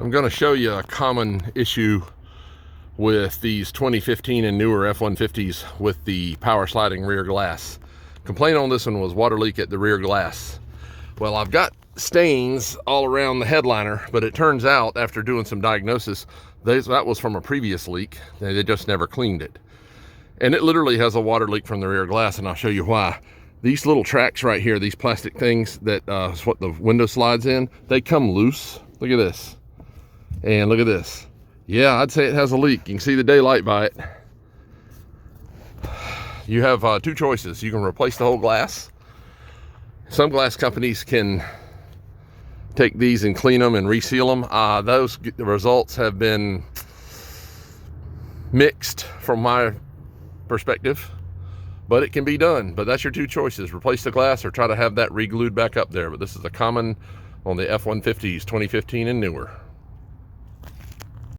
I'm going to show you a common issue with these 2015 and newer F-150s with the power sliding rear glass. Complaint on this one was water leak at the rear glass. Well, I've got stains all around the headliner, but it turns out after doing some diagnosis, that was from a previous leak. They just never cleaned it. And it literally has a water leak from the rear glass, and I'll show you why. These little tracks right here, these plastic things that is what the window slides in, they come loose. Look at this. And look at this. Yeah, I'd say it has a leak. You can see the daylight by it. You have two choices. You can replace the whole glass. Some glass companies can take these and clean them and reseal them. Those results have been mixed from my perspective, but it can be done. But that's your two choices: replace the glass or try to have that re-glued back up there. But this is a common on the F-150s 2015 and newer.